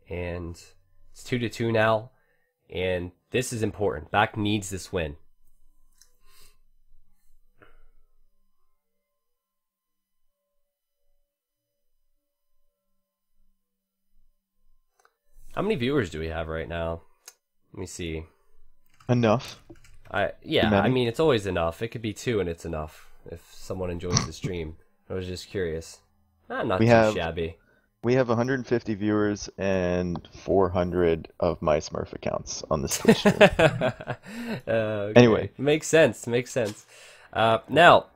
and it's 2-2 now, and this is important. BacT needs this win. How many viewers do we have right now? Let me see. Enough. Yeah, I mean, it's always enough. It could be 2 and it's enough if someone enjoys the stream. I was just curious. Not too shabby. We have 150 viewers and 400 of my Smurf accounts on this Twitch stream. Okay. Anyway. Makes sense. Now,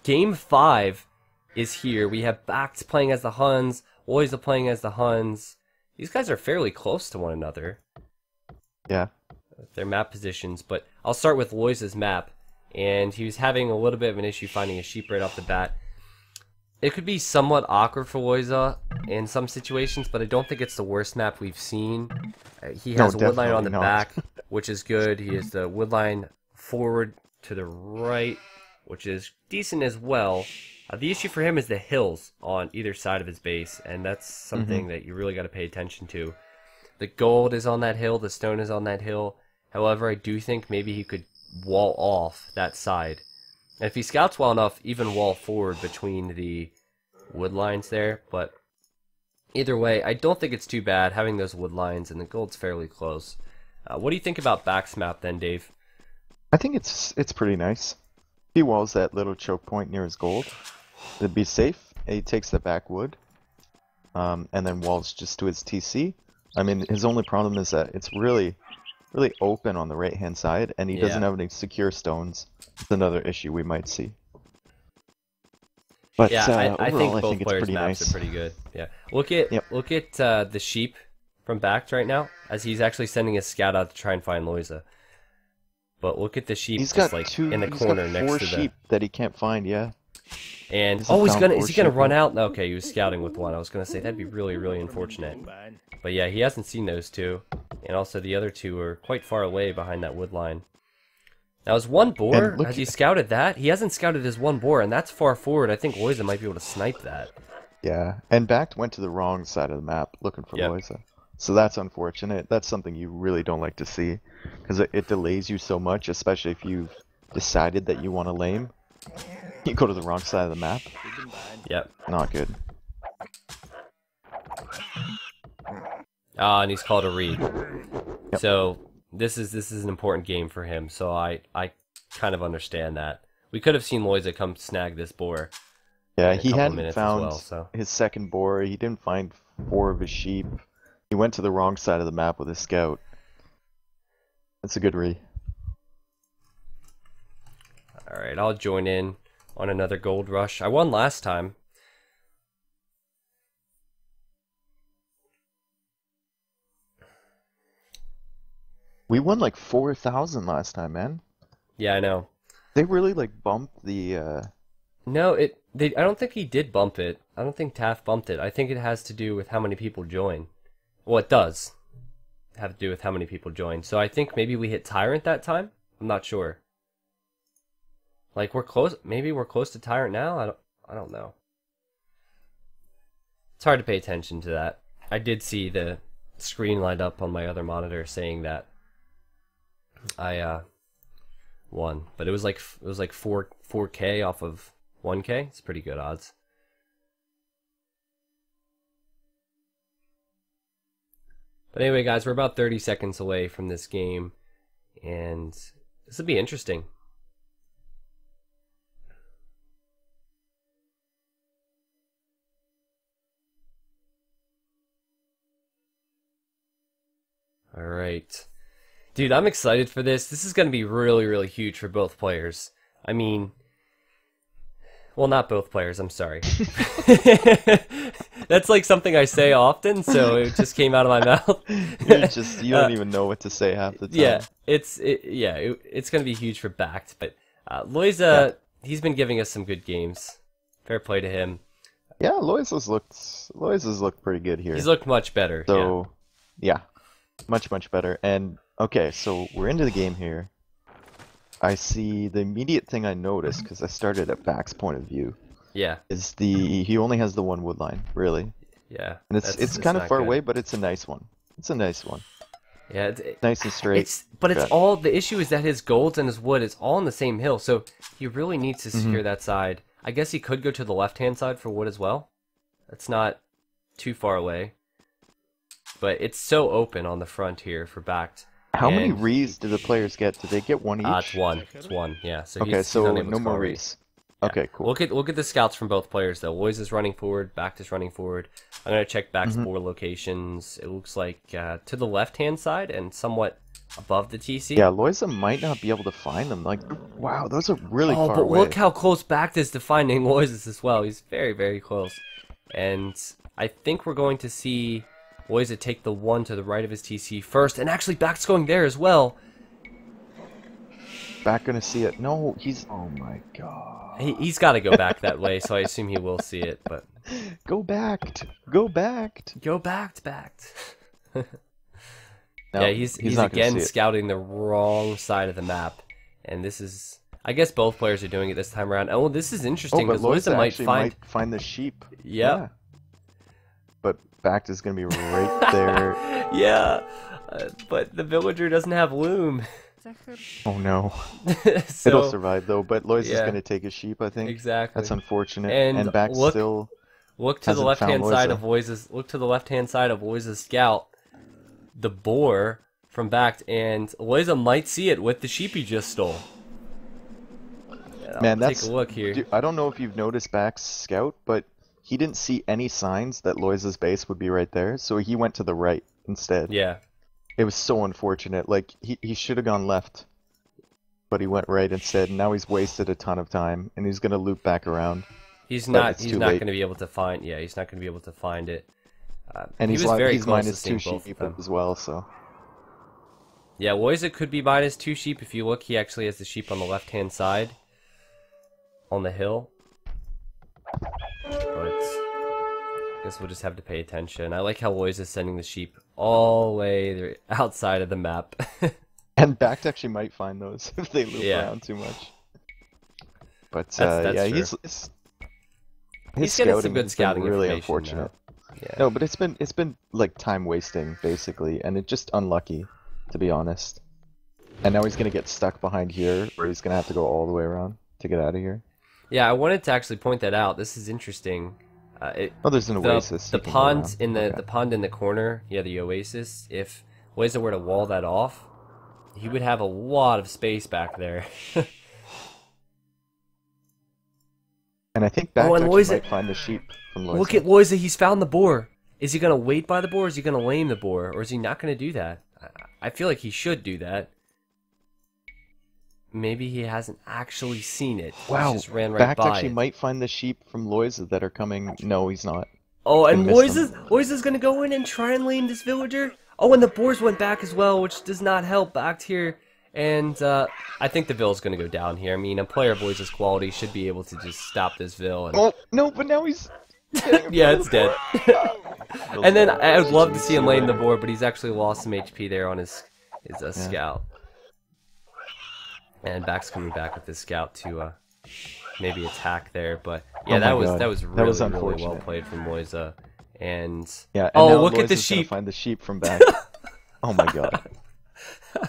Game 5 is here. We have BacT playing as the Huns, Lojza playing as the Huns. These guys are fairly close to one another. Yeah. Their map positions, but I'll start with Lojza's map. And he was having a little bit of an issue finding a sheep right off the bat. It could be somewhat awkward for Lojza in some situations, but I don't think it's the worst map we've seen. He has a woodline on the back, which is good. He has the woodline forward to the right, which is decent as well. The issue for him is the hills on either side of his base, and that's something that you really got to pay attention to. The gold is on that hill, the stone is on that hill. However, I do think maybe he could wall off that side. And if he scouts well enough, even wall forward between the wood lines there. But either way, I don't think it's too bad having those wood lines, and the gold's fairly close. What do you think about BacT's map then, Dave? I think it's pretty nice. He walls that little choke point near his gold. It'd be safe. He takes the back wood, and then walls just to his TC. I mean, his only problem is that it's really open on the right-hand side, and he doesn't have any secure stones. It's another issue we might see. But yeah, I think overall, both players' maps are pretty good. Yeah, look at the sheep from BacT right now, as he's actually sending a scout out to try and find Lojza. But look at the sheep just like in the corner next to the sheep that he can't find. Yeah. And is he gonna run out? Okay, he was scouting with one. I was gonna say that'd be really unfortunate. But yeah, he hasn't seen those two, and also the other two are quite far away behind that wood line. Now his one boar, has he scouted that? He hasn't scouted his one boar, and that's far forward. I think Lojza might be able to snipe that. Yeah, and BacT went to the wrong side of the map looking for Lojza. So that's unfortunate. That's something you really don't like to see, because it delays you so much, especially if you've decided that you want to lame. You go to the wrong side of the map. Yep. Not good. And he's called a read. Yep. So this is an important game for him. So I kind of understand that. We could have seen Lojza come snag this boar. Yeah, he hadn't found his second boar. He didn't find 4 of his sheep. He went to the wrong side of the map with his scout. That's a good read. Alright, I'll join in on another gold rush. I won last time. We won like 4,000 last time, man. Yeah, I know. They really like bumped the No, I don't think he did bump it. I don't think TAF bumped it. I think it has to do with how many people join. Well, it does have to do with how many people join. So I think maybe we hit TyRanT that time. I'm not sure. Like we're close. Maybe we're close to TyRanT now. I don't know. It's hard to pay attention to that. I did see the screen light up on my other monitor saying that I won, but it was like 4K off of 1K. It's pretty good odds. But anyway, guys, we're about 30 seconds away from this game, and this will be interesting. All right. Dude, I'm excited for this. This is going to be really huge for both players. I mean, well, not both players, I'm sorry. That's like something I say often, so it just came out of my mouth. You don't even know what to say half the time. Yeah, it's going to be huge for BacT, but Lojza, he's been giving us some good games. Fair play to him. Yeah, Lojza's looked pretty good here. He's looked much better. So, yeah, much better. And okay, so we're into the game here. I see the immediate thing I noticed, because I started at BacT's point of view. Yeah. Is he only has the one wood line, really. Yeah. And it's kind of not far good. away, but it's a nice one. It's a nice one. Yeah, Nice and straight. It's all, the issue is that his golds and his wood is all on the same hill, so he really needs to secure that side. I guess he could go to the left-hand side for wood as well. It's not too far away. But it's so open on the front here for BacT. How many rees do the players get? Do they get one each? It's one. It's one, yeah. So okay, he's so unable no to more call rees. Okay, cool. We'll get the scouts from both players though. Lojza is running forward, BacT is running forward. I'm gonna check BacT's board locations. It looks like to the left-hand side and somewhat above the TC. Yeah, Lojza might not be able to find them. Like, wow, those are really far but away. look how close BacT is to finding Lojza's as well. He's very, very close. And I think we're going to see Lojza take the one to the right of his TC first, and actually BacT's going there as well. BacT gonna see it? No, he's. Oh my god. He's got to go back that way, so I assume he will see it. But go BacT, go BacT, go BacT. no, yeah, he's again scouting the wrong side of the map, and this is. I guess both players are doing it this time around. Oh, this is interesting because Lojza might find the sheep. Yep. Yeah. But BacT is gonna be right there. Yeah, but the villager doesn't have loom. Oh no. So, it'll survive though, but Lojza's gonna take a sheep, I think. Exactly. That's unfortunate. And BacT still look to the left-hand side of Lojza's scout, the boar from BacT, and Lojza might see it with the sheep he just stole. Man, take a look here. Dude, I don't know if you've noticed BacT's scout, but he didn't see any signs that Lojza's base would be right there, so he went to the right instead. Yeah. It was so unfortunate. Like, he should have gone left, but he went right instead, and now he's wasted a ton of time, and he's going to loop back around. He's not going to be able to find, he's not going to be able to find it. And he's very close minus to 2 both sheep of them. as well, so. Yeah, Lojza could be minus 2 sheep. If you look, he actually has the sheep on the left-hand side, on the hill. But I guess we'll just have to pay attention. I like how Lojza is sending the sheep all the way outside of the map. And BacT actually might find those if they loop around too much. But that's yeah, true. He's getting some good scouting really information. Unfortunate. Yeah. No, but it's been like time wasting basically, and it's just unlucky, to be honest. And now he's gonna get stuck behind here, where he's gonna have to go all the way around to get out of here. Yeah, I wanted to actually point that out. This is interesting. There's an oasis. The pond in the pond in the corner. Yeah, the oasis. If Lojza were to wall that off, he would have a lot of space back there. And I think BacT might find the sheep from Lojza. Look at Lojza. He's found the boar. Is he gonna wait by the boar? Or is he gonna lame the boar? Or is he not gonna do that? I feel like he should do that. Maybe he hasn't actually seen it. Wow, he just ran right by actually might find the sheep from Lojza that are coming. No, he's not. Oh, and Lojza's gonna go in and try and lame this villager. Oh, and the boars went back as well, which does not help BacT here. And I think the Vill's gonna go down here. I mean, a player of Lojza's quality should be able to just stop this Vill. And... Oh no, but now he's. Yeah, it's dead. And then I would love to see him lame the boar, but he's actually lost some HP there on his scout. And BacT's coming back with his scout to maybe attack there, but yeah, that was really well played from Lojza. And yeah, look at the sheep! Find the sheep from BacT. Oh my god,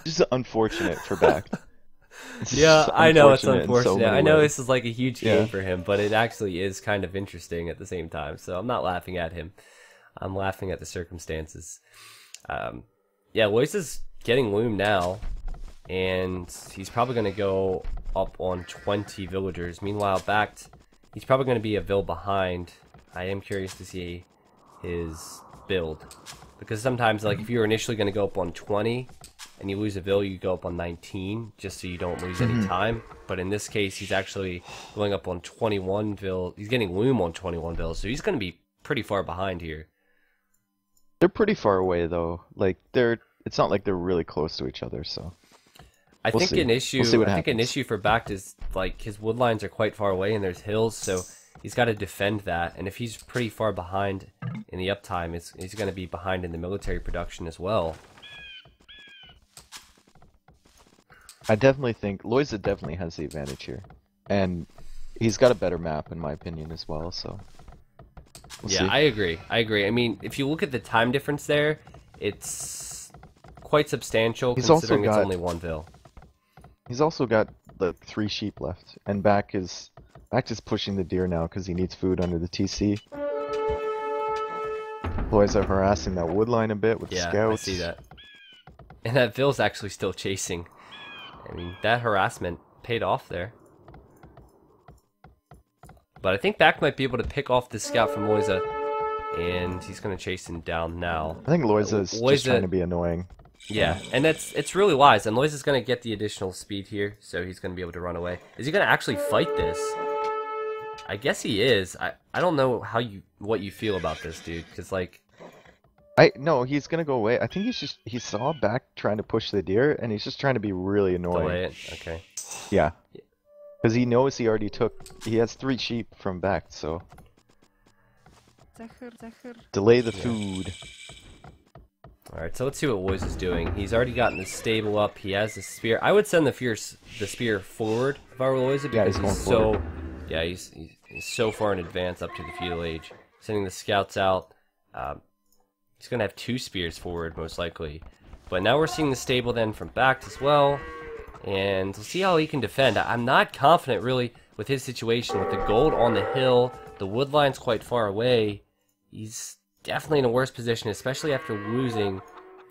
just unfortunate for BacT. Yeah, I know it's unfortunate. So I know this is like a huge game for him, but it actually is kind of interesting at the same time. So I'm not laughing at him; I'm laughing at the circumstances. Yeah, Lojza's getting loom now. And he's probably going to go up on 20 villagers. Meanwhile, BacT, he's probably going to be a Vill behind. I am curious to see his build. Because sometimes, like, if you're initially going to go up on 20 and you lose a Vill, you go up on 19 just so you don't lose any time. But in this case, he's actually going up on 21 Vill. He's getting loom on 21 Vill, so he's going to be pretty far behind here. They're pretty far away, though. Like, it's not like they're really close to each other, so... I think an issue for BacT is like his wood lines are quite far away and there's hills, so he's got to defend that. And if he's pretty far behind in the uptime, he's going to be behind in the military production as well. I definitely think Lojza definitely has the advantage here, and he's got a better map in my opinion as well. So We'll Yeah, see. I agree. I agree. I mean, if you look at the time difference there, it's quite substantial He's also considering it's got- only one Vil. He's also got like 3 sheep left, and BacT is pushing the deer now because he needs food under the TC. Lojza harassing that wood line a bit with Yeah, scouts. I see that. And that Vil's actually still chasing. I mean, that harassment paid off there. But I think BacT might be able to pick off this scout from Lojza, and he's going to chase him down now. I think Lojza's just trying to be annoying. Yeah, and it's really wise. And Lojza's going to get the additional speed here, so he's going to be able to run away. Is he going to actually fight this? I guess he is. I don't know what you feel about this, dude, because like... No, he's gonna go away. I think he saw BacT trying to push the deer, and he's just trying to be really annoying. Delay it? Okay. Yeah. Because he knows he has 3 sheep from BacT, so... Delay the food. Alright, so let's see what Lojza is doing. He's already gotten the stable up. He has the spear. I would send the spear forward if I were Lojza, because he's so... Yeah, he's so far in advance up to the feudal age. Sending the scouts out. He's going to have 2 spears forward, most likely. But now we're seeing the stable then from BacT as well. And we'll see how he can defend. I'm not confident, really, with his situation. With the gold on the hill, the wood line's quite far away. He's definitely in a worse position, especially after losing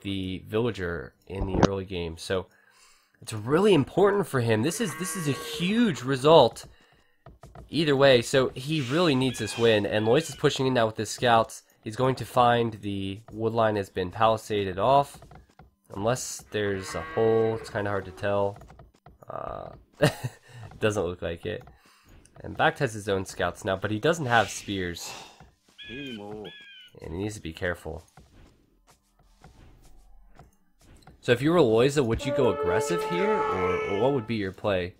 the villager in the early game. So it's really important for him. This is a huge result either way. So he really needs this win. And Lojza's pushing in now with his scouts. He's going to find the wood line has been palisaded off. Unless there's a hole, it's kind of hard to tell. Doesn't look like it. And BacT has his own scouts now, but he doesn't have spears. And he needs to be careful. So if you were Lojza, would you go aggressive here? Or what would be your play?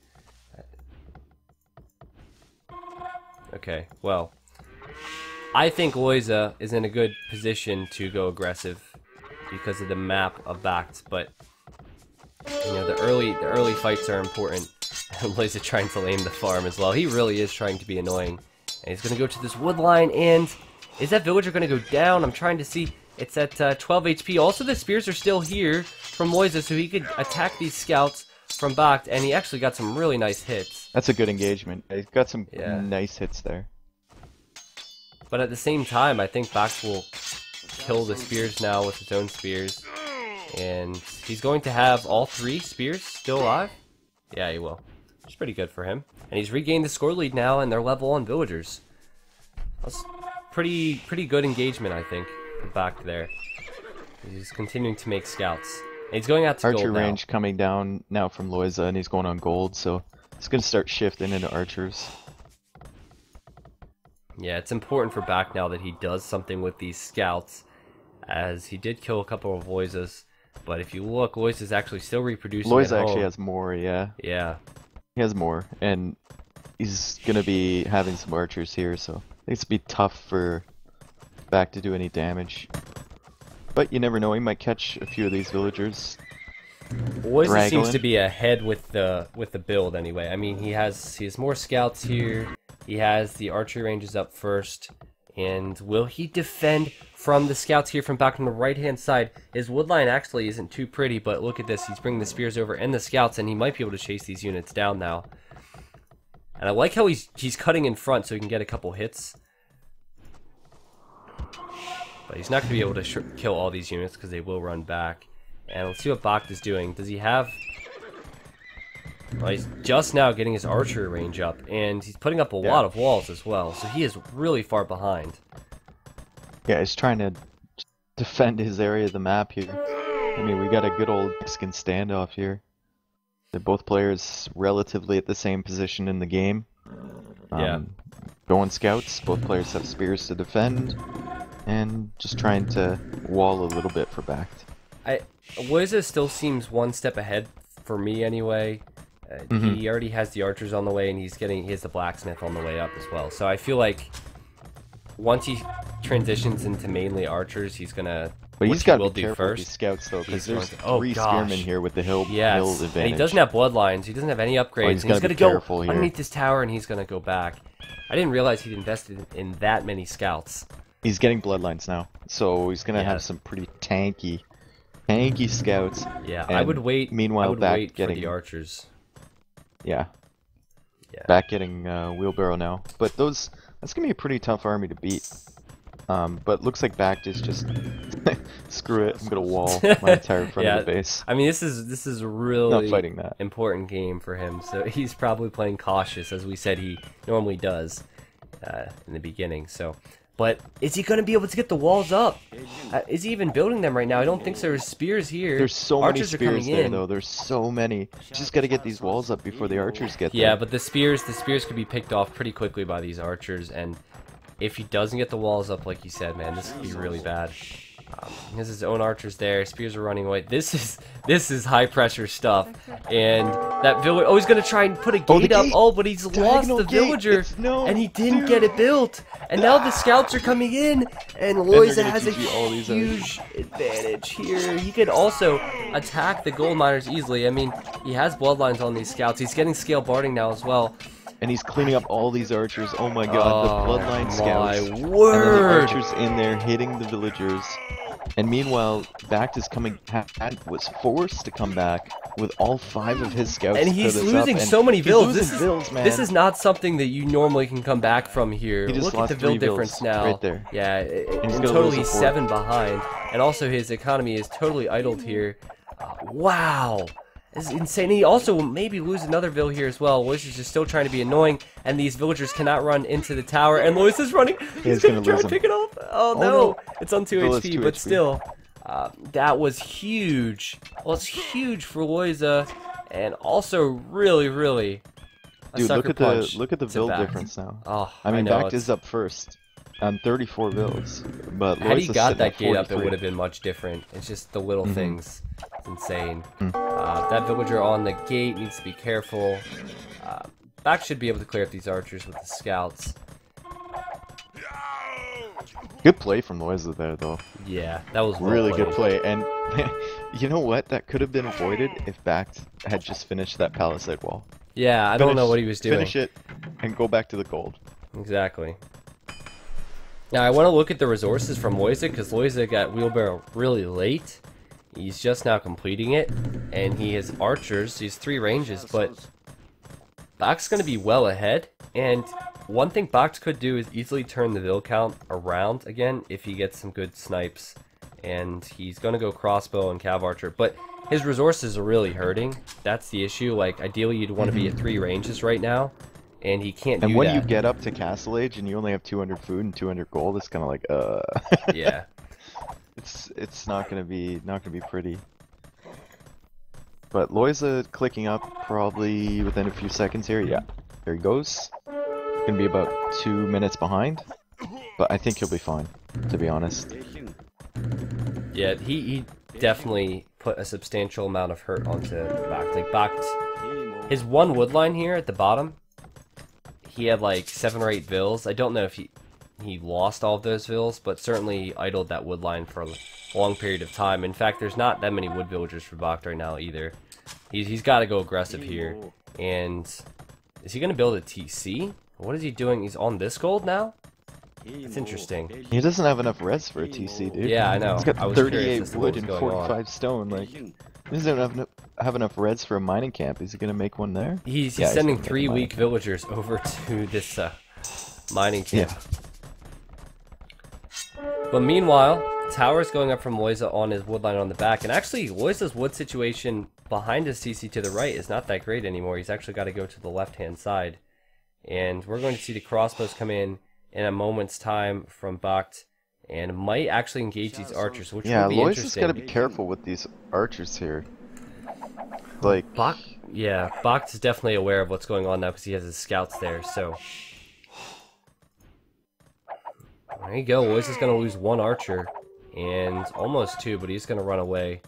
Okay, well... I think Lojza is in a good position to go aggressive because of the map of BacT, but you know, the early fights are important. Lojza trying to lame the farm as well. He really is trying to be annoying. And he's going to go to this wood line, and is that villager going to go down? I'm trying to see. It's at 12 HP. Also, the spears are still here from Lojza, so he could attack these scouts from BacT, and he actually got some really nice hits. That's a good engagement. He's got some nice hits there. But at the same time, I think BacT will kill the spears now with his own spears. And he's going to have all 3 spears still alive? Yeah, he will. It's pretty good for him. And he's regained the score lead now, and they're level on villagers. That's pretty good engagement, I think, for BacT there. He's continuing to make scouts. And he's going out to gold Archer now. range coming down now from Lojza, and he's going on gold, so he's going to start shifting into archers. Yeah, it's important for BacT now that he does something with these scouts, as he did kill a couple of Lojzas. But if you look, Lojza's actually still reproducing. Lojza actually has more, yeah. Yeah. He has more, and he's going to be having some archers here, so I think it's going to be tough for BacT to do any damage. But you never know, he might catch a few of these villagers. Lojza seems to be ahead with the build anyway. I mean, he has more scouts here. He has the archery ranges up first. And will he defend from the scouts here from back on the right-hand side? His woodline actually isn't too pretty, but look at this. He's bringing the spears over and the scouts, and he might be able to chase these units down now. And I like how he's cutting in front so he can get a couple hits. But he's not going to be able to kill all these units because they will run back. And let's see what BacT is doing. Does he have... Well, he's just now getting his archery range up, and he's putting up a lot of walls as well, so he is really far behind. Yeah, he's trying to defend his area of the map here. I mean, we got a good old Mexican standoff here. They're both players relatively at the same position in the game. Going scouts, both players have spears to defend, and just trying to wall a little bit for BacT. Lojza still seems one step ahead for me anyway. He already has the archers on the way, and he has the blacksmith on the way up as well. So I feel like once he transitions into mainly archers, he's gonna But which he's got he will to be do careful with first. these scouts though, He's because there's going to- oh, three gosh. spearmen here with the hill Yes, advantage. and he doesn't have bloodlines. He doesn't have any upgrades. he's and he's gotta gonna be go careful here. underneath this tower, and he's gonna go back. I didn't realize he'd invested in that many scouts. He's getting bloodlines now, so he's gonna Yeah. have some pretty tanky scouts. Yeah, And I would wait. Meanwhile, I would back wait getting for the archers. yeah, Yeah. back getting wheelbarrow now. But that's gonna be a pretty tough army to beat. But looks like BacT is just screw it. I'm gonna wall my entire front Yeah, of the base. I mean, this is a really Not fighting that. important game for him. So he's probably playing cautious, as we said he normally does in the beginning. So, but is he going to be able to get the walls up? Is he even building them right now? I don't think so. There's spears here. There's so archers many are coming spears there, in. though. There's so many. Just got to get these walls up before the archers get there. Yeah, but the spears could be picked off pretty quickly by these archers, and if he doesn't get the walls up, like you said, man, this could be really bad. He has his own archers there. Spears are running away. This is high pressure stuff. And that villager. Oh, he's gonna try and put a gate up. Oh, but he's lost the villager, and he didn't get it built. And now the scouts are coming in, and Lojza has a huge advantage here. He could also attack the gold miners easily. I mean, he has bloodlines on these scouts. He's getting scale barding now as well. And he's cleaning up all these archers. Oh my god, the bloodline scouts. My And word! then the archers in there hitting the villagers. And meanwhile, BacT is was forced to come back with all 5 of his scouts. And to he's this losing up, and so many he's vills. losing vills, man. This is not something that you normally can come back from here. He just Look at lost the vill 3 difference vills now. right there. Yeah, he's in gonna total lose a he's 4th. 7 behind. And also his economy is totally idled here. Wow. This is insane. He also will maybe lose another vill here as well. Lojza is just still trying to be annoying, and these villagers cannot run into the tower. And Lojza is running. He's gonna try lose to him. pick it up. Oh no, no. it's on 2 Vill is HP, 2 but HP. still, that was huge. Well, it's huge for Lojza, and also really a Dude, sucker look punch at the to vill BacT. difference now. Oh, I mean, know, BacT is up first on 34 vills, but had he Lojza's got sitting that at gate up, it 43. would have been much different. It's just the little things. It's insane. Mm. That villager on the gate needs to be careful. BacT should be able to clear up these archers with the scouts. Good play from Lojza there, though. Yeah, that was well Really played. good play, and you know what? That could have been avoided if BacT had just finished that palisade wall. Yeah, I don't know what he was doing. Finish it, and go back to the gold. Exactly. Now I want to look at the resources from Lojza, because Lojza got wheelbarrow really late. He's just now completing it, and he has archers. He has 3 ranges, but BacT's going to be well ahead. And one thing BacT could do is easily turn the vill count around again if he gets some good snipes. And he's going to go crossbow and cav archer, but his resources are really hurting. That's the issue. Like, ideally you'd want to be at 3 ranges right now, and he can't do that. And when you get up to Castle Age and you only have 200 food and 200 gold, it's kind of like, Yeah. It's not gonna be pretty. But Lojza clicking up probably within a few seconds here. Yeah, there he goes. Gonna be about 2 minutes behind, but I think he'll be fine, to be honest. Yeah, he definitely put a substantial amount of hurt onto BacT. Like, BacT, his one wood line here at the bottom, he had like 7 or 8 vills. I don't know if he lost all of those vills, but certainly he idled that wood line for a long period of time. In fact, there's not that many wood villagers for BacT right now either. He's got to go aggressive here. And is he going to build a TC? What is he doing? He's on this gold now? It's interesting. He doesn't have enough res for a TC, dude. Yeah, I know. He's got I was curious 38 as to what wood was and going 45 on. stone. Like, he doesn't have enough res for a mining camp. Is he gonna make one there? He's Yeah, sending gonna make a 3 mining weak camp. villagers over to this mining camp. But meanwhile, tower's going up from Lojza on his wood line on the back. And actually, Lojza's wood situation behind his CC to the right is not that great anymore. He's actually got to go to the left-hand side. And we're going to see the crossbows come in a moment's time from BacT. And might actually engage these archers, which Yeah, will be Lojza's interesting. got to be careful with these archers here. Like, BacT is definitely aware of what's going on now because he has his scouts there, so... There you go, Lojza's going to lose 1 archer, and almost 2, but he's going to run away.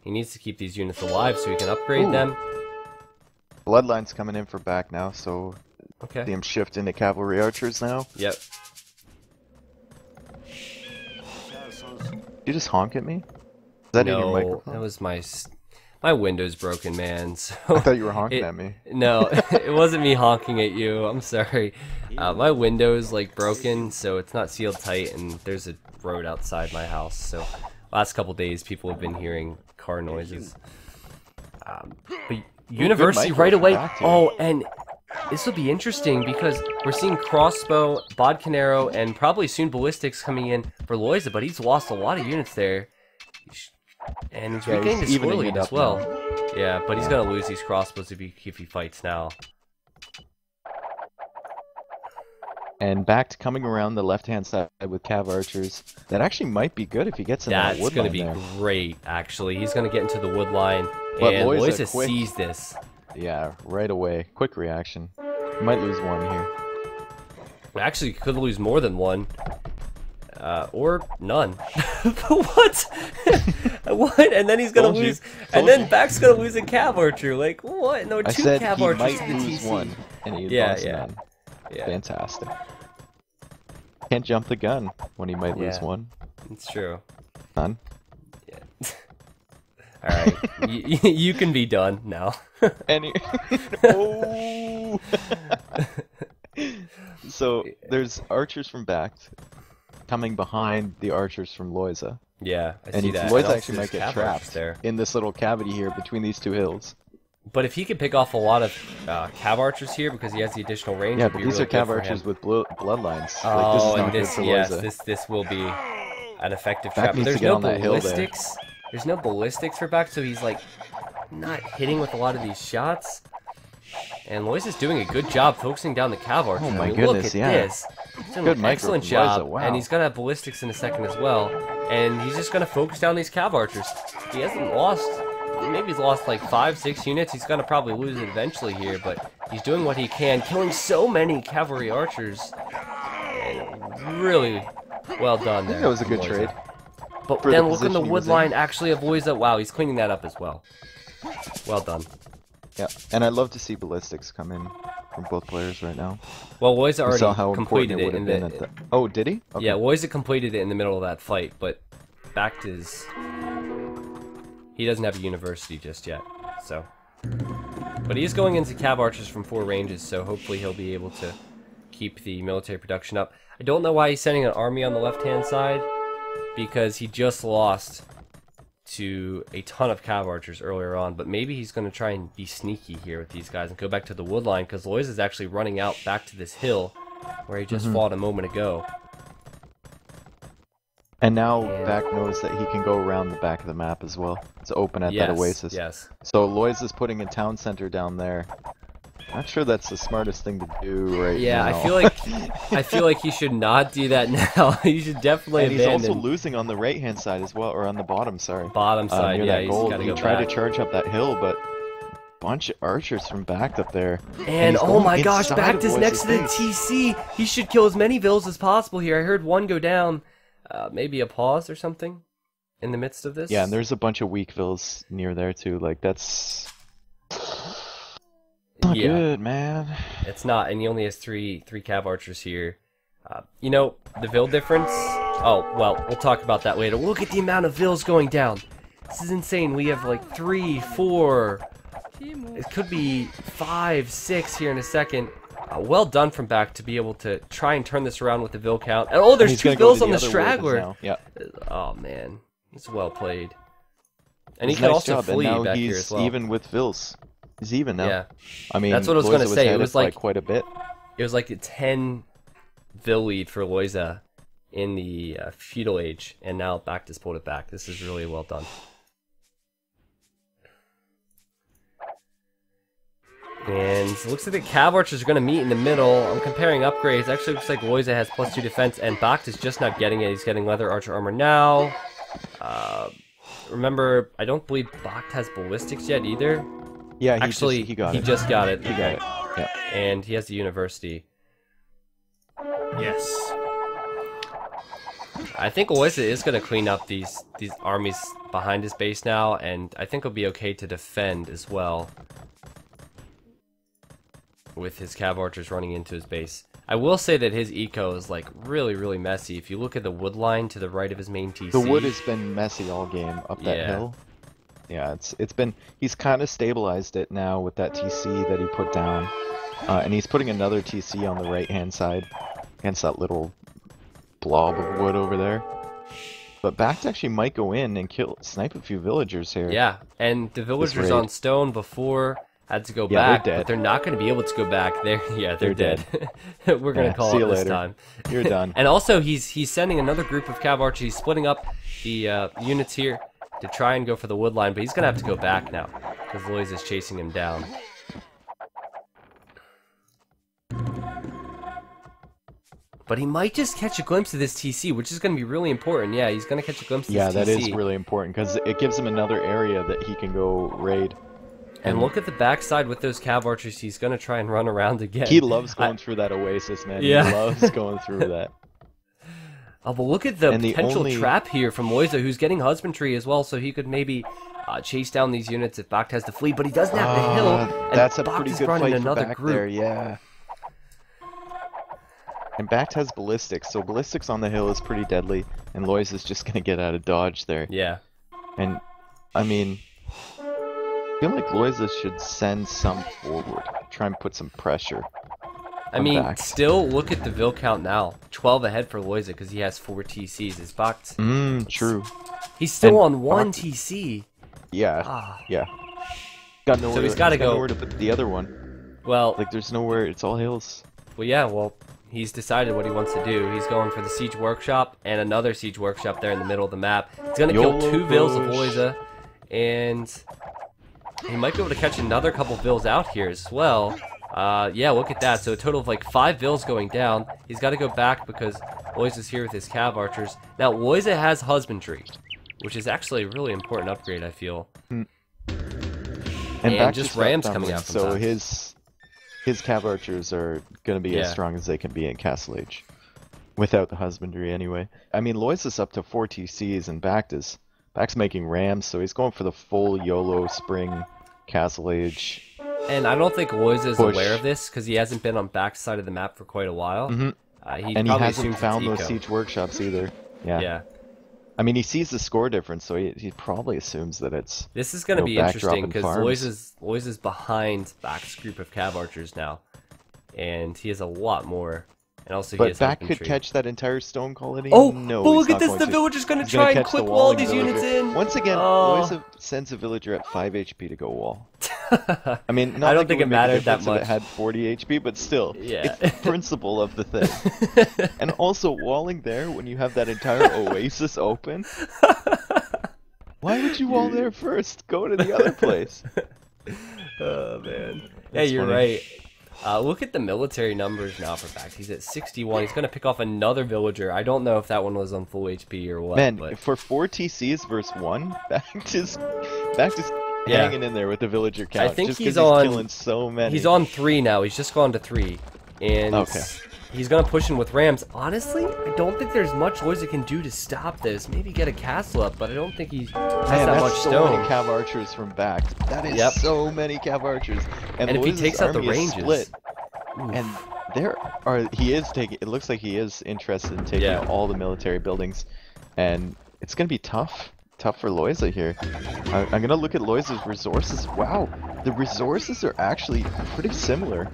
He needs to keep these units alive so he can upgrade them. Bloodline's coming in for BacT now, so Okay. them shift into cavalry archers now. Yep. You just honk at me? Is that in your No, microphone? that was my window's broken, man. So I thought you were honking it, at me. no, it wasn't me honking at you. I'm sorry. My window's like broken, so it's not sealed tight, and there's a road outside my house. So last couple days, people have been hearing car noises. But University micro right from away. BacT here. Oh, and this will be interesting because we're seeing crossbow, bodcanero, and probably soon ballistics coming in for Lojza, but he's lost a lot of units there. And he's regaining the he's score evening lead it as up well. now. Yeah, but he's gonna lose these crossbows if he fights now. And BacT coming around the left-hand side with cav archers. That actually might be good if he gets in that That's wood gonna line be there. great, actually. He's gonna get into the wood line, But and Lojza Lojza quick. sees this. Yeah, right away. Quick reaction. Might lose one here. Actually, could lose more than one. Or none. What? What? And then he's gonna Told you. lose. Told And then you. BacT's gonna lose a cav archer. Like what? No, I two said cav he archers might to the lose TC. one, and he Yeah, lost yeah. none. Yeah, Fantastic. Can't jump the gun when he might lose Yeah. one. it's true. None. Yeah. All right, you can be done now. And oh. So there's archers from BacT coming behind the archers from Lojza. Yeah, I And see that. Lojza And also actually might there's get cav archers trapped there. in this little cavity here between these two hills. But if he could pick off a lot of cav archers here because he has the additional range, Yeah, it'd but be these really are good cav for archers him. with bloodlines. Like, this is Oh, not and good this, for yes, Lojza. this will be an effective BacT trap. But needs to there's get no on that hill there. ballistics. There's no ballistics for BacT, so he's like not hitting with a lot of these shots. And Lojza's doing a good job focusing down the cav archers. Oh my I mean, goodness, look at yeah. this. He's doing Good an micro excellent from job, Lojza, wow. and he's gonna have ballistics in a second as well. And he's just gonna focus down these cav archers. He hasn't lost. Maybe he's lost like 5-6 units. He's gonna probably lose it eventually here, but he's doing what he can, killing so many cavalry archers. And really well done there. That was a from good Lojza. trade. But for the then look on the position he wood was in. line actually of Lojza. Wow, he's cleaning that up as well. Well done. Yeah, and I'd love to see ballistics come in from both players right now. Well, Lojza We saw already how important completed it it would in have been the. at the... Oh, did he? Okay. Yeah, Lojza completed it in the middle of that fight, but BacT is. He doesn't have a university just yet, so. But he is going into cav archers from 4 ranges, so hopefully he'll be able to keep the military production up. I don't know why he's sending an army on the left-hand side, because he just lost to a ton of cav archers earlier on, but maybe he's going to try and be sneaky here with these guys and go back to the wood line, because Lojza is actually running out back to this hill where he just fought a moment ago. And now And- BacT knows that he can go around the back of the map as well. It's open at Yes, that oasis. yes. So Lojza's putting a town center down there. Not sure that's the smartest thing to do right Yeah, now. I feel like he should not do that now. He should definitely And he's abandon also losing on the right-hand side as well, or on the bottom, sorry. bottom side. Near Yeah, that he's gold. got to He go tried back. to charge up that hill, but bunch of archers from BacT up there. And he's oh going my gosh, inside of BacT is Lojza's next to the base. TC. He should kill as many vills as possible here. I heard one go down. Maybe a pause or something in the midst of this. Yeah, and there's a bunch of weak vills near there too. Like, that's not Yeah. good, man. It's not, and he only has three cav archers here. You know, the Vill difference? Oh, well, we'll talk about that later. Look at the amount of Vills going down. This is insane. We have like 3, 4, it could be 5, 6 here in a second. Well done from BacT to be able to try and turn this around with the Vill count. And oh, there's He's 2 gonna go Vills to on the other straggler. wardens now. Yeah. Oh, man. It's well played. And he It's can nice also job. flee and now back he's here as well. even with vills. He's even now. Yeah. I mean, That's what I was gonna Lojza say. It ahead was by like- quite a bit. It was like a 10 Vill lead for Lojza in the feudal age, and now BacT has pulled it back. This is really well done. And it looks like the cav archers are going to meet in the middle. I'm comparing upgrades. Actually, looks like Lojza has +2 defense, and BacT is just not getting it. He's getting leather archer armor now. Remember, I don't believe BacT has ballistics yet either. Yeah, Actually, he got he it. just got it. He got it. Yeah. And he has the university. Yes. I think Lojza is going to clean up these armies behind his base now, and I think he'll be okay to defend as well with his cav archers running into his base. I will say that his eco is like really, really messy. If you look at the wood line to the right of his main TC, The wood has been messy all game up that hill. Yeah, it's been, he's kind of stabilized it now with that TC that he put down, and he's putting another TC on the right hand side against that little blob of wood over there. But BacT actually might go in and snipe a few villagers here. Yeah, and the villagers on stone before had to go Yeah, back, they're dead. but they're not going to be able to go back. They're dead. We're going to call see it you this later. time. You're done. And also, he's sending another group of cav archers. He's splitting up the units here to try and go for the wood line, but he's going to have to go back now because Lojza is chasing him down. But he might just catch a glimpse of this TC, which is going to be really important. Yeah, he's going to catch a glimpse of this TC. Yeah, that is really important because it gives him another area that he can go raid. And look at the backside with those cav archers. He's going to try and run around again. He loves going through that oasis, man. Yeah. He loves going through that. Oh, but look at the potential trap here from Lojza, who's getting husbandry as well, so he could maybe chase down these units if BacT has to flee, but he doesn't have the hill, and that's a BacT pretty is good running fight for another BacT group. there, yeah. And BacT has ballistics, so ballistics on the hill is pretty deadly, and Lojza's just gonna get out of dodge there. Yeah. And, I mean, I feel like Lojza should send some forward, try and put some pressure. I mean, BacT. still look at the Vil count now. 12 ahead for Lojza because he has 4 TCs. Is BacT? True. He's still And on 1 BacT TC. Yeah, yeah. Got nowhere, So he's got to go. nowhere to put the other one. Well, Like, there's nowhere, it's all hills. well, yeah, well, he's decided what he wants to do. He's going for the Siege Workshop and another Siege Workshop there in the middle of the map. He's going to kill 2 Vils of Lojza, and he might be able to catch another couple Vils out here as well. Yeah, look at that. So a total of like 5 Vils going down. He's got to go back because Lojza's here with his cav archers. Now, Lojza has husbandry, which is actually a really important upgrade, I feel. And BacT just rams coming out from so top. his cav archers are going to be as strong as they can be in Castle Age. Without the husbandry anyway. I mean, Lojza's up to 4 TCs and BacT's making rams, so he's going for the full YOLO spring Castle Age. And I don't think Lojza is aware of this because he hasn't been on BacT's side of the map for quite a while. And he hasn't found those siege workshops either. Yeah. I mean, he sees the score difference, so he probably assumes that it's. This is going to be interesting because farms. Lojza's behind BacT's group of cav archers now, and he has a lot more. And also, But he has BacT could infantry. catch that entire stone colony. Oh, no, but he's look at not this! going The to. villager's going to He's try and catch the quick wall walling these units villager. in. Once again, Lojza sends a villager at 5 HP to go wall. I mean, not I don't like think would it make a mattered that difference if much. It had 40 HP, but still, Yeah. it's the principle of the thing. And also, walling there when you have that entire oasis open. Why would you wall there first? Go to the other place. Oh man. Yeah, That's you're funny. right. Look at the military numbers now for BacT. He's at 61. He's going to pick off another villager. I don't know if that one was on full HP or what. Man, but... for 4 TCs versus 1, BacT is hanging in there with the villager count. I think just he's 'cause on. killing so many. He's on 3 now. He's just gone to 3, and Okay. he's gonna push in with rams. Honestly, I don't think there's much Lojza can do to stop this. Maybe get a castle up, but I don't think he has Man, that that's much so stone. many cav archers from BacT. That is so many cav archers. And if he Lojza's takes out the army is ranges, split. And he is taking. It looks like he is interested in taking out all the military buildings, and it's gonna be tough for Lojza here. I'm gonna look at Lojza's resources. Wow, the resources are actually pretty similar.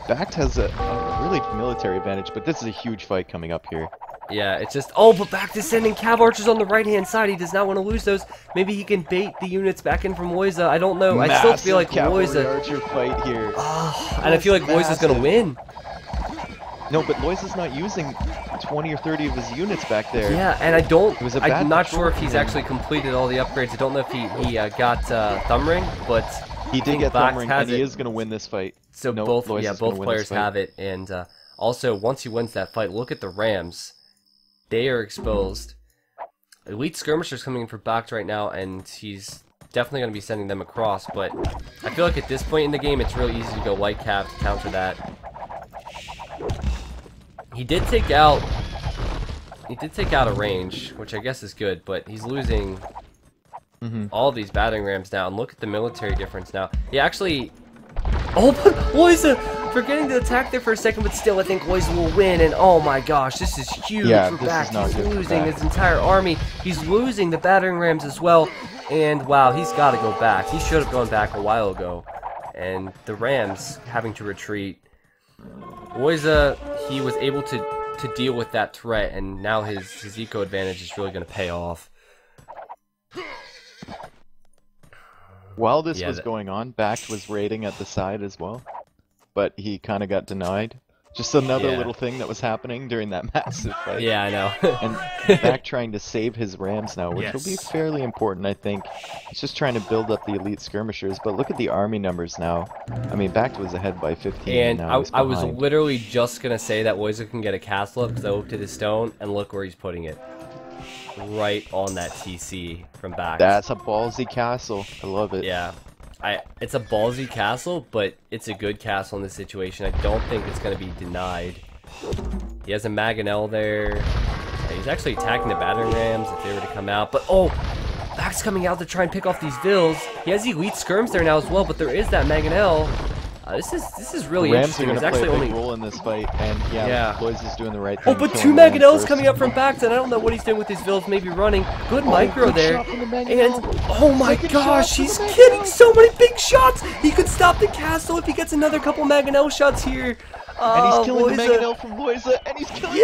BacT has a really military advantage, but this is a huge fight coming up here. Yeah, it's just but BacT is sending cav archers on the right hand side. He does not want to lose those. Maybe he can bait the units back in from Lojza. I don't know. I still feel like Lojza. Archer fight here. And I feel like Lojza's gonna win. No, but Lojza's not using 20 or 30 of his units back there. Yeah, and I'm not patrol sure if he's from him. actually completed all the upgrades. I don't know if he got Thumb Ring, but He did get BacT Thumb Ring, has and he it. is going to win this fight. So Nope, both Lojza's gonna win players this fight. have it, and also once he wins that fight, look at the Rams. They are exposed. Elite Skirmishers coming in for BacT right now, and he's definitely going to be sending them across. But I feel like at this point in the game, it's really easy to go light cav to counter that. He did take out a range, which I guess is good, but he's losing all these battering rams now. And look at the military difference now. He actually... Oh, but Lojza! forgetting to attack there for a second, but still, I think Lojza will win. And oh my gosh, this is huge for BacT. He's losing his entire army. He's losing the battering rams as well. And wow, he's got to go back. He should have gone back a while ago. And the Rams having to retreat. Lojza, he was able to deal with that threat, and now his eco advantage is really going to pay off. While this was going on, BacT was raiding at the side as well, but he kind of got denied. Just another little thing that was happening during that massive fight. Yeah, I know. And BacT trying to save his rams now, which will be fairly important, I think. He's just trying to build up the elite skirmishers, but look at the army numbers now. I mean, BacT was ahead by 15, and now he's I was behind. literally just going to say that Lojza can get a castle up because I looked at his stone, and look where he's putting it. Right on that TC from BacT. That's a ballsy castle. I love it. Yeah. It's a ballsy castle, but it's a good castle in this situation. I don't think it's going to be denied. He has a Mangonel there. He's actually attacking the battering rams if they were to come out. But oh, BacT's coming out to try and pick off these vills. He has elite skirms there now as well, but there is that Mangonel. This is really interesting. Rams are There's going to play actually a big role in this fight, and Lojza's doing the right Oh, thing. but two Mangonels coming up from BacT, and I don't know what he's doing with these vills, maybe running. Good micro there. And, oh my gosh, he's getting so many big shots! He could stop the castle if he gets another couple Mangonel shots here. And he's killing the Mangonel from Lojza, and he's killing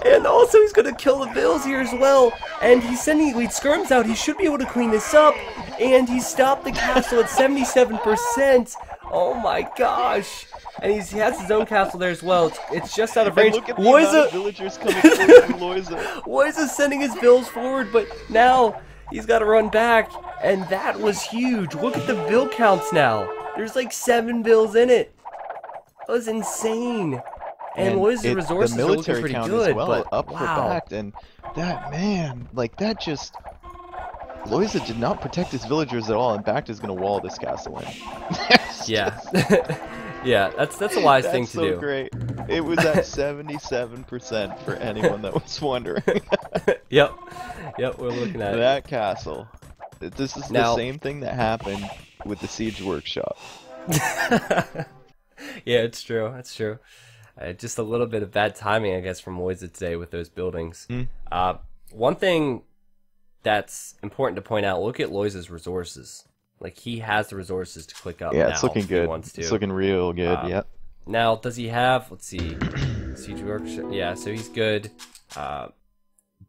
and also he's gonna kill the vills here as well. And he's sending elite skirms out. He should be able to clean this up. And he stopped the castle at 77%. Oh my gosh! And he has his own castle there as well. It's just out of range. Look at the amount of villagers coming forward from Lojza. Lojza's sending his vills forward, but now he's got to run back. And that was huge. Look at the vill counts now. There's like 7 vills in it. That was insane. And Lojza's resources are looking pretty good. But up for BacT, and that that just. Lojza did not protect his villagers at all, and BacT is going to wall this castle in. Yeah. Yeah, that's a wise thing to do. That's so great. It was at 77% for anyone that was wondering. Yep, we're looking at that castle. This is the same thing that happened with the Siege Workshop. Yeah, it's true. That's true. Just a little bit of bad timing, I guess, from Lojza today with those buildings. One thing that's important to point out, look at Lojza's resources. Like, he has the resources to click up now. Yeah, it's looking good. It's looking real good, yep. Now, does he have, let's see, Siege Workshop? Yeah, so he's good.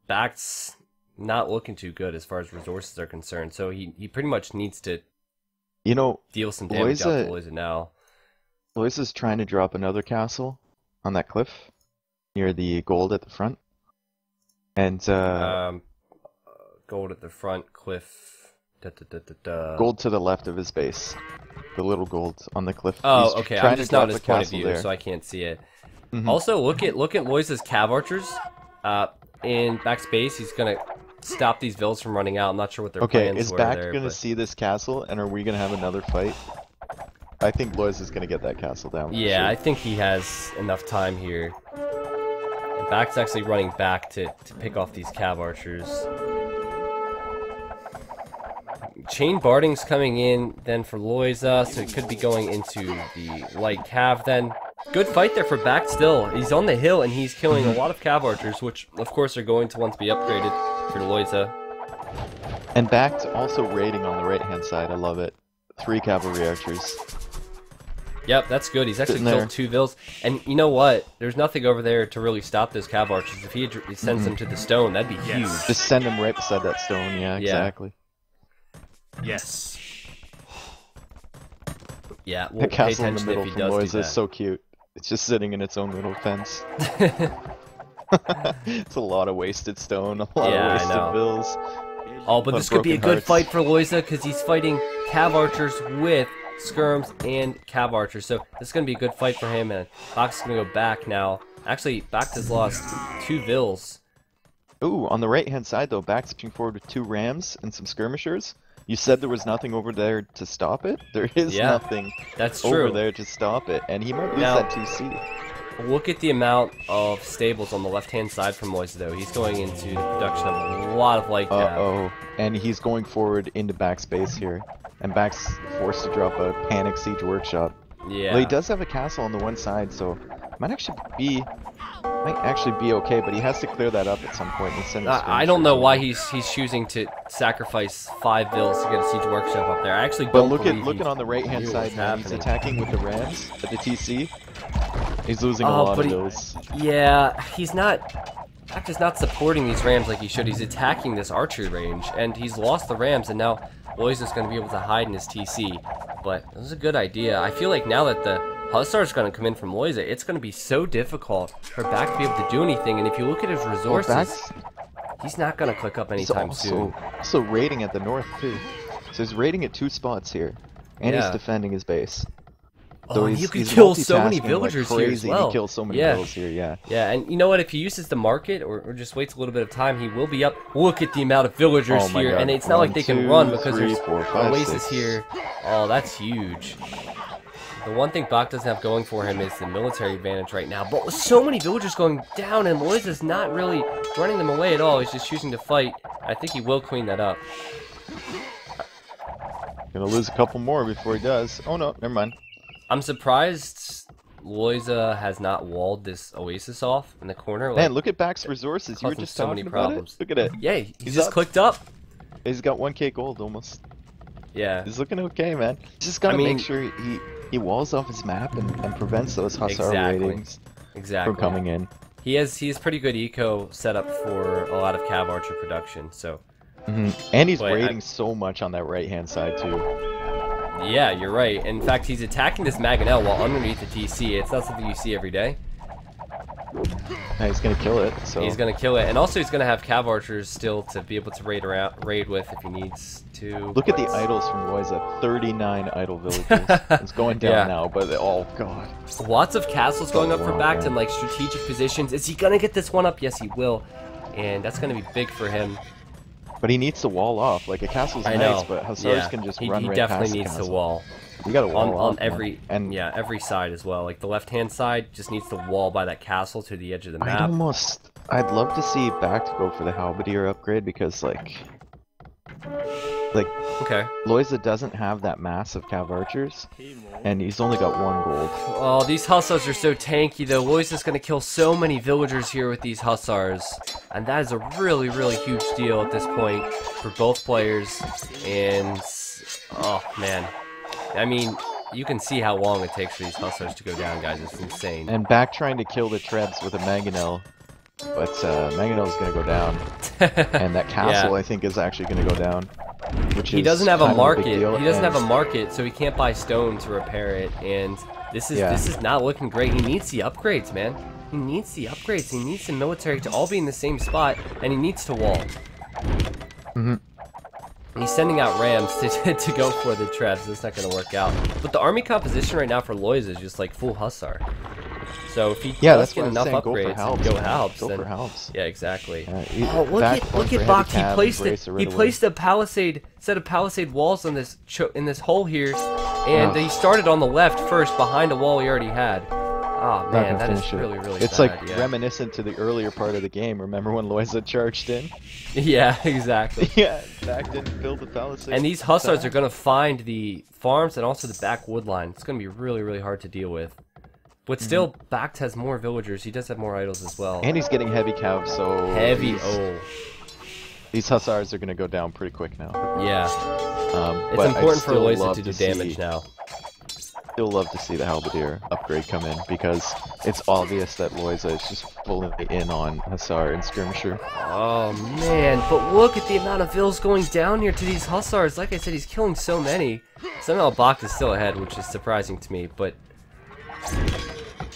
BacT's not looking too good as far as resources are concerned, so he pretty much needs to deal some damage out to Lojza now. Lojza's trying to drop another castle on that cliff near the gold at the front. And, gold at the front, cliff. Gold to the left of his base. The little gold on the cliff. Oh, okay. I'm just not his point of view, so I can't see it. Also, look at Lojza's cav archers. In BacT's base, he's gonna stop these vills from running out. I'm not sure what their plans were there. Okay, is BacT gonna see this castle, and are we gonna have another fight? I think Lojza's gonna get that castle down. Yeah, I think he has enough time here. And BacT's actually running back to pick off these cav archers. Chain Barding's coming in then for Lojza, so he could be going into the light cav then. Good fight there for BacT still. He's on the hill and he's killing a lot of cav archers, which of course are going to want to be upgraded for Lojza. And BacT's also raiding on the right hand side, I love it. 3 cavalry archers. Yep, that's good. He's actually killed 2 vills. And you know what? There's nothing over there to really stop those cav archers. If he sends them to the stone, that'd be huge. Just send them right beside that stone, yeah, exactly. Yes. Yeah, we'll the castle in the middle from Lojza is so cute. It's just sitting in its own little fence. It's a lot of wasted stone, a lot of wasted vills. Oh, but this could be a good fight for Lojza because he's fighting cav archers with skirms and cav archers. So this is going to be a good fight for him, and BacT's going to go back now. Actually, BacT has lost 2 vills. Ooh, on the right hand side though, BacT's pushing forward with 2 rams and some skirmishers. You said there was nothing over there to stop it? There is nothing over there to stop it, and he might lose that 2C. Look at the amount of stables on the left-hand side from Lojza, though. He's going into the production of a lot of light cav. Uh-oh, and he's going forward into BacT's base here, and BacT's forced to drop a panic siege workshop. Yeah. Well, he does have a castle on the one side, so might actually be okay. But he has to clear that up at some point. I don't know why he's choosing to sacrifice 5 vills to get a siege workshop up there. I actually don't. But believe looking on the right hand side, man, he's attacking with the rams at the TC. He's losing a lot of those. Yeah, he's not. BacT is not supporting these rams like he should. He's attacking this archery range, and he's lost the rams, and now Lojza's going to be able to hide in his TC. But this is a good idea. I feel like now that the Hussar's going to come in from Lojza, it's going to be so difficult for BacT to be able to do anything. And if you look at his resources, he's not going to click up anytime soon. Also raiding at the north too. So he's raiding at 2 spots here, and he's defending his base. So you can kill so many villagers like here as well. He kills so many villas here, yeah. Yeah, and you know what? If he uses the market or just waits a little bit of time, he will be up. Look at the amount of villagers here, and it's not like they can run because there's oasis here. Oh, that's huge. The one thing BacT doesn't have going for him is the military advantage right now. But with so many villagers going down, and Lojza's not really running them away at all. He's just choosing to fight. I think he will clean that up. Gonna lose a couple more before he does. Oh no, never mind. I'm surprised Lojza has not walled this oasis off in the corner. Man, like, look at BacT's resources. You were just talking about it. Look at it. Yeah, he's just clicked up. He's got 1k gold almost. Yeah. He's looking okay, man. He's just gotta make sure he walls off his map and prevents those Hussar ratings from coming in. He has pretty good eco set up for a lot of cav archer production, so. And he's raiding so much on that right hand side too. Yeah, you're right. In fact, he's attacking this Mangonel while underneath the TC. It's not something you see every day. Yeah, he's gonna kill it. So he's gonna kill it, and also he's gonna have cav archers still to be able to raid with if he needs to. Look at the idols from Lojza. 39 idle villagers. It's going down now, but oh god. Lots of castles going up for BacT in like strategic positions. Is he gonna get this one up? Yes, he will, and that's gonna be big for him. But he needs to wall off. Like a castle's nice, but Hussars can just run right past the castle. He definitely needs to wall. You gotta wall on every every side as well. Like the left-hand side just needs to wall by that castle to the edge of the map. I'd love to see BacT go for the halberdier upgrade because like Lojza doesn't have that mass of cav archers, and he's only got 1 gold. Oh, these Hussars are so tanky though. Lojza's gonna kill so many villagers here with these Hussars, and that is a really, really huge deal at this point for both players. And oh man, I mean, you can see how long it takes for these Hussars to go down, guys. It's insane. And BacT trying to kill the Trebs with a Mangonel, but Mangonel's gonna go down, and that castle I think is actually gonna go down. He doesn't have a market. He doesn't have a market, so he can't buy stone to repair it. And this is not looking great. He needs the upgrades, man. He needs the upgrades. He needs the military to all be in the same spot, and he needs to wall. He's sending out rams to go for the Trebs. That's not going to work out. But the army composition right now for Lojza is just like full Hussar. So if he does get enough upgrades and go Halbs, then yeah, exactly. Oh, look at BacT. He placed a set of palisade walls on this in this hole here, and he started on the left first behind a wall he already had. Oh man, that is really, really It's like reminiscent to the earlier part of the game. Remember when Lojza charged in? Yeah, exactly. Yeah, BacT didn't build the palisade. And these Hussars are going to find the farms and also the back wood line. It's going to be really, really hard to deal with. But still, BacT has more villagers. He does have more idols as well. And he's getting heavy cav, so... Heavy, These Hussars are going to go down pretty quick now. Yeah. It's important for Lojza to do damage now. Still love to see the halberdier upgrade come in, because it's obvious that Lojza is just fully in on Hussar and Skirmisher. Oh man, but look at the amount of vills going down here to these Hussars. Like I said, he's killing so many. Somehow BacT is still ahead, which is surprising to me, but...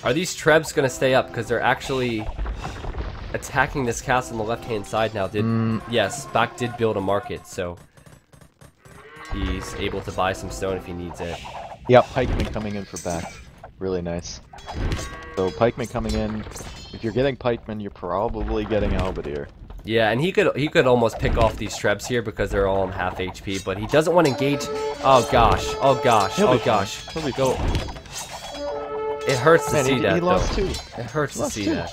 Are these Trebs going to stay up? Because they're actually attacking this castle on the left-hand side now. Yes, BacT did build a market, so he's able to buy some stone if he needs it. Yep, pikemen coming in for BacT. Really nice. So pikemen coming in. If you're getting pikemen, you're probably getting halberdier. Yeah, and he could almost pick off these Trebs here because they're all on half HP, but he doesn't want to engage. Oh gosh, oh gosh, oh gosh. Go. It hurts to see that, he lost 2. It hurts to see that.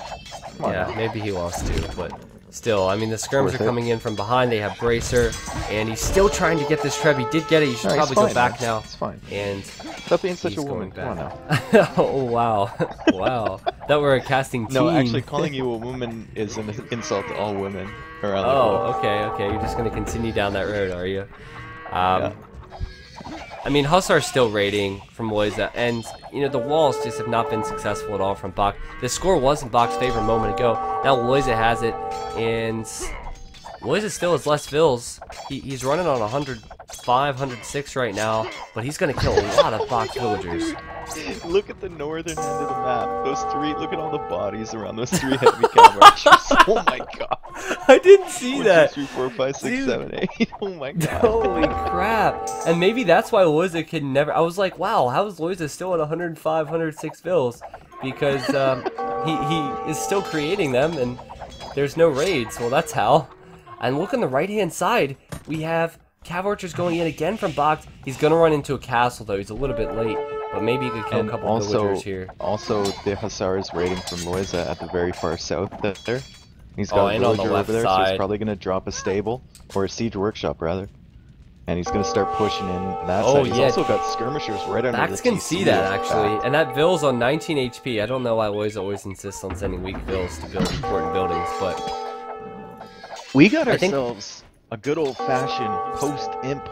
Yeah, maybe he lost 2, but still, I mean, the skirms Worth are it. coming in from behind. They have Bracer, and he's still trying to get this Treb. He did get it. He should No, he's probably go fine, back man. now. It's fine. And Stop being such he's a woman. going Come on back. now. Oh, wow. Wow. That we're a casting team. No, actually, calling you a woman is an insult to all women around the globe. Oh, okay. You're just going to continue down that road, are you? Yeah. I mean, Hussar's still raiding from Lojza, and, you know, the walls just have not been successful at all from BacT. The score was in BacT's favor a moment ago. Now Lojza has it, and Lojza still has less fills. He's running on 105, 106 right now, but he's going to kill a lot of BacT villagers. Look at the northern end of the map. Those three, look at all the bodies around those three heavy cav archers. Oh my god. I didn't see 1, that. 2, 3, 4, 5, 6, Dude. 7, 8. Oh my god. Holy crap. And maybe that's why Lojza can never... I was like, wow, how is Lojza still at 105, 106 fills? Because he is still creating them, and there's no raids. Well, that's how. And look on the right-hand side. We have cav archers going in again from BacT. He's going to run into a castle, though. He's a little bit late. But maybe he could kill a couple villagers here. Also, the Hussar is raiding from Lojza at the very far south there. He's got a and on the villager left over there, so side. he's probably going to drop a stable, or a siege workshop, rather. And he's going to start pushing in that Oh, side. He's yeah. also got skirmishers right under BacT the can TC see that, of actually. BacT. And that Vill's on 19 HP. I don't know why Lojza always insists on sending weak Vills to build important buildings, but... We got I think- ourselves a good old-fashioned post-imp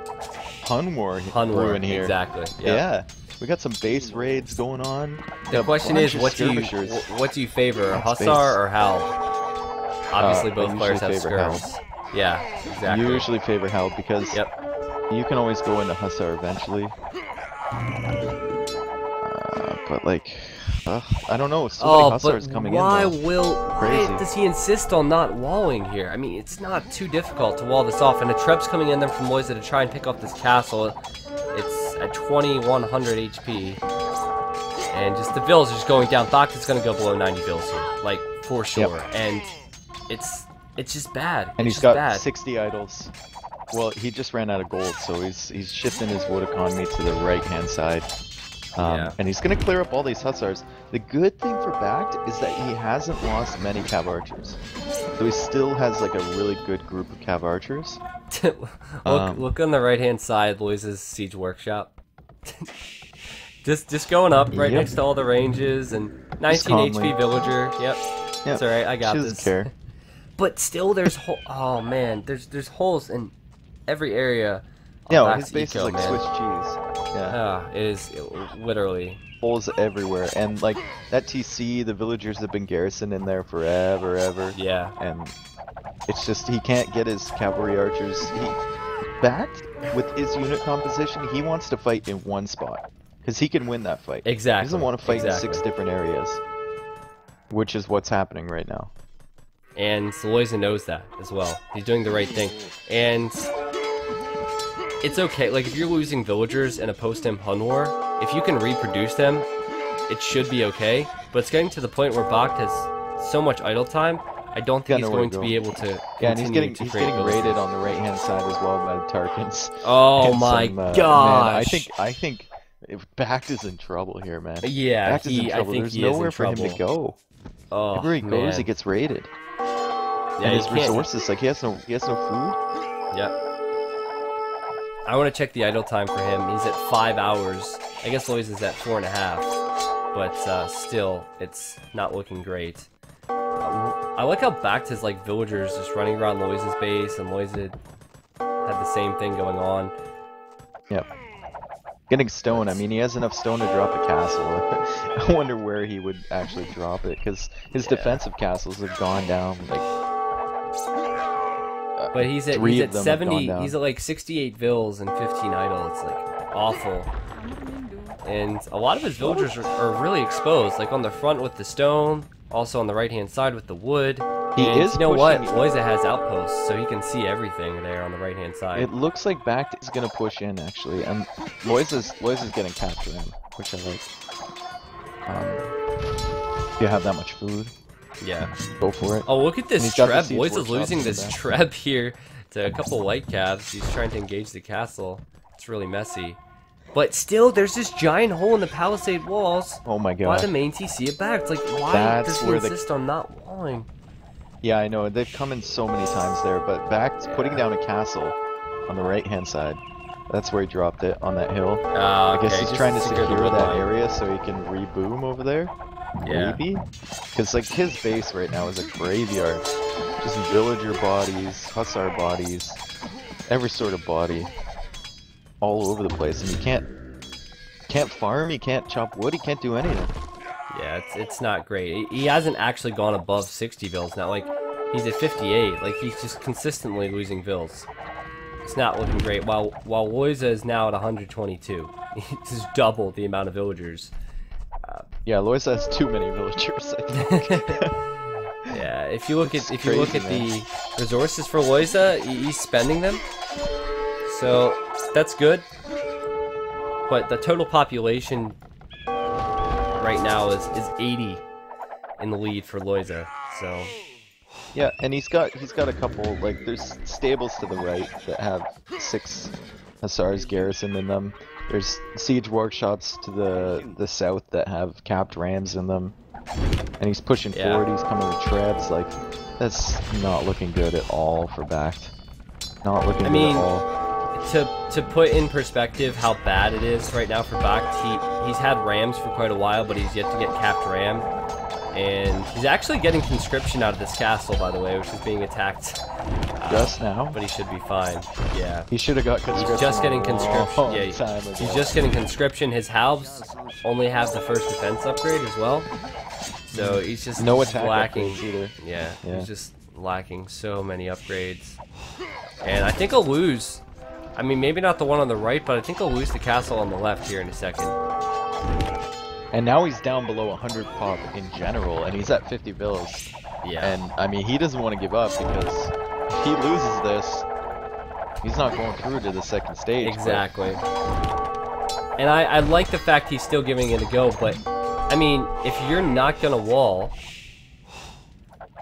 Hun War brewing here. exactly. Yeah. We got some base raids going on. The question is, what do you favor, Hussar or Hal? Obviously, I both usually players have favor Hal. skirms. Yeah, exactly. Usually favor Hal because you can always go into Hussar eventually. But like, I don't know. So many Hussars coming why in. why does he insist on not walling here? I mean, it's not too difficult to wall this off, and the Treb's coming in there from Lojza to try and pick up this castle. It's at 2100 HP, and just the Vills are just going down. BacT is going to go below 90 Vills here, like for sure. And it's just bad. And It's he's just got bad. 60 idols. Well, he just ran out of gold, so he's shifting his wood economy to the right-hand side. And he's going to clear up all these Hussars. The good thing for BacT is that he hasn't lost many cav archers. So he still has like a really good group of cav archers. Look on the right-hand side, Lojza's siege workshop. just going up right next to all the ranges, and 19 HP villager. Yep, it's alright. I got she this. doesn't care. But still, there's oh man, there's holes in every area. Yeah, his base eco, is like man. Swiss cheese. Yeah. It is literally. Holes everywhere, and like that TC, the villagers have been garrisoned in there forever, ever. Yeah. And it's just he can't get his cavalry archers. BacT with his unit composition, he wants to fight in one spot because he can win that fight. Exactly. He doesn't want to fight in 6 different areas, which is what's happening right now. And Lojza knows that as well. He's doing the right thing, and it's okay. Like, if you're losing villagers in a post-imp Hun War, if you can reproduce them, it should be okay. But it's getting to the point where BacT has so much idle time, I don't think he's going to be able to Yeah, and he's getting villagers. raided on the right-hand side as well by the Tarkans. Oh And my some, gosh! Man, I think if BacT is in trouble here, man. Yeah, BacT is in trouble. There's nowhere for him to go. Oh, Everywhere he goes, man. he gets raided. Yeah, And his he can't- resources, like he has no food. Yep. I want to check the idle time for him. He's at 5 hours. I guess Lojza's at 4.5. But still, it's not looking great. I like how BacT has like villagers just running around Lojza's base, and Lojza had the same thing going on. Yep. Getting stone. I mean, he has enough stone to drop a castle. I wonder where he would actually drop it, because his defensive castles have gone down like. But he's at 70. He's at like 68 vills and 15 idle. It's like awful. And a lot of his villagers are really exposed, like on the front with the stone, also on the right hand side with the wood. He and is you know what? pushing- Lojza has outposts, so he can see everything there on the right hand side. It looks like BacT is gonna push in actually, and Lojza's getting captured in, which I like. If you have that much food, Yeah. go for it. Oh, look at And this he's got the Treb. siege Lojza's workshop losing in the this back. Treb here to a couple white calves. He's trying to engage the castle. It's really messy. But still, there's this giant hole in the palisade walls Oh my by god. the main TC at BacT. Like, why That's does he where insist on not walling? Yeah, I know. They've come in so many times there, but BacT's putting down a castle on the right-hand side. That's where he dropped it, on that hill. I guess Okay, he's just trying to secure the secure wood that line. area so he can reboom over there. Yeah. Maybe? Because, like, his base right now is a graveyard. Just villager bodies, hussar bodies, every sort of body. All over the place. And you can't farm, he can't chop wood, he can't do anything. Yeah, it's not great. He hasn't actually gone above 60 vills now. Like, he's at 58. Like, he's just consistently losing vills. It's not looking great. While Lojza is now at 122. He's just double the amount of villagers. Yeah, Lojza has too many villagers, I think. Yeah, if you look at It's the resources for Lojza, he's spending them. So that's good. But the total population right now is 80 in the lead for Lojza. So Yeah, and he's got a couple, like, there's stables to the right that have 6 hussars garrisoned in them. There's siege workshops to the south that have capped rams in them. And he's pushing forward, he's coming with trebs, like, that's not looking good at all for BacT. Not looking good at all. To put in perspective how bad it is right now for BacT, he's had rams for quite a while, but he's yet to get capped ram. And he's actually getting conscription out of this castle, by the way, which is being attacked Just now? but he should be fine. Yeah. He should have got conscription. He's just getting conscription. Yeah, time ago. he's just getting conscription. His halves only have the first defense upgrade as well. So he's just no attack lacking. upgrades either. Yeah, Yeah. he's just lacking so many upgrades. And I think he'll lose. I mean, maybe not the one on the right, but I think he'll lose the castle on the left here in a second. And now he's down below 100 pop in general, and he's at 50 bills. Yeah. And, I mean, he doesn't want to give up, because if he loses this, he's not going through to the second stage. Exactly. And I like the fact he's still giving it a go, but, I mean, if you're not going to wall,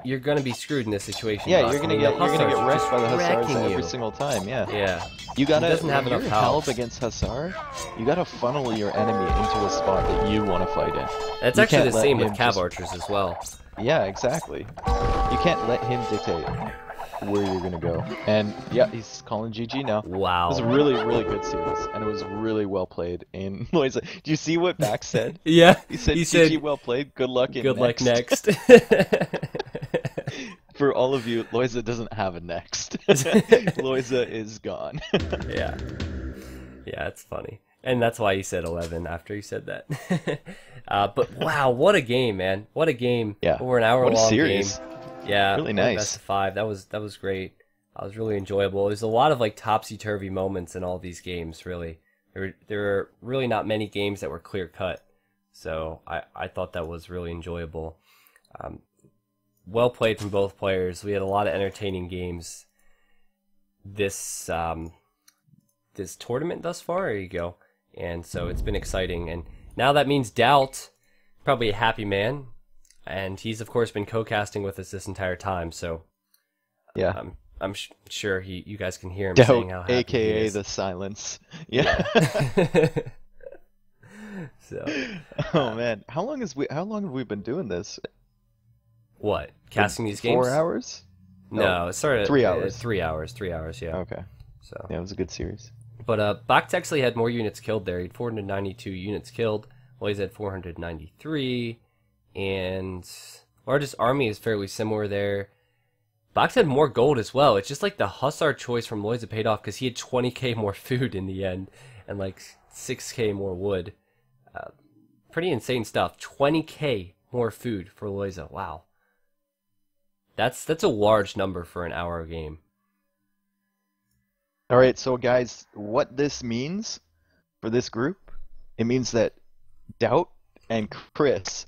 you're going to be screwed in this situation. Yeah, you're gonna get wrecked by the hussars wrecking every you. single time. Yeah. Yeah. You gotta. He doesn't have when enough you're health. help against hussar. You gotta funnel your enemy into a spot that you want to fight in. That's You actually can't the let same with him cav just- archers as well. Yeah, exactly. You can't let him dictate where you're gonna go. And yeah, he's calling GG now. Wow. It was a really, really good series, and it was really well played in Lojza. Do you see what BacT said? Yeah. He said, He GG, said, well played, good luck in good luck next. For all of you, Lojza doesn't have a next. Lojza is gone. Yeah. Yeah, it's funny. And that's why he said 11 after he said that. But wow, what a game, man. What a game. Yeah. Over an hour What a long series. game. Yeah. Really Best nice. of 5. That was great. That was really enjoyable. There's a lot of like topsy-turvy moments in all these games, really. There are really not many games that were clear cut. So I thought that was really enjoyable. Well played from both players. We had a lot of entertaining games this this tournament thus far. There you go. And so it's been exciting. And now that means Doubt, probably a happy man. And he's of course been co-casting with us this entire time. So Yeah. I'm sure you guys can hear him saying how Doubt, happy he aka is. the silence. Yeah. So Oh man, how long have we been doing this? what? Casting these games? 4 hours? No, it started 3 hours. 3 hours. 3 hours. Yeah. Okay. So. Yeah, it was a good series. But BacT actually had more units killed there. He had 492 units killed. Lojza had 493. And largest army is fairly similar there. BacT had more gold as well. It's just like the Hussar choice from Lojza paid off because he had 20k more food in the end. And like 6k more wood. Pretty insane stuff. 20k more food for Lojza. Wow. That's a large number for an hour game. All right, so guys, what this means for this group, it means that Doubt and Chris,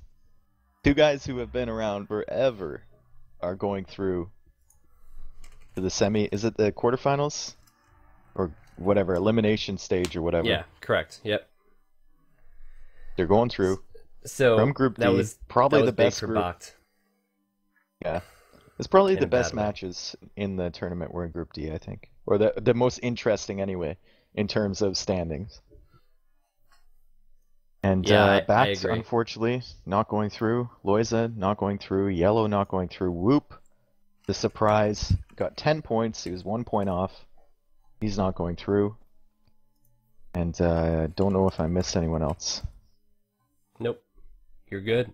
two guys who have been around forever, are going through to the semi. Is it the quarterfinals or whatever, elimination stage or whatever? Yeah, correct. Yep. They're going through So from Group D. that was probably that was the best big for group. BacT. Yeah, it's probably In the a bad best way. matches in the tournament were in Group D, I think, or the most interesting anyway in terms of standings. And Yeah, I BacT, agree. unfortunately, not going through. Lojza not going through. Yellow not going through. Whoop The surprise got 10 points. He was 1 point off. He's not going through. And don't know if I missed anyone else. Nope. You're good.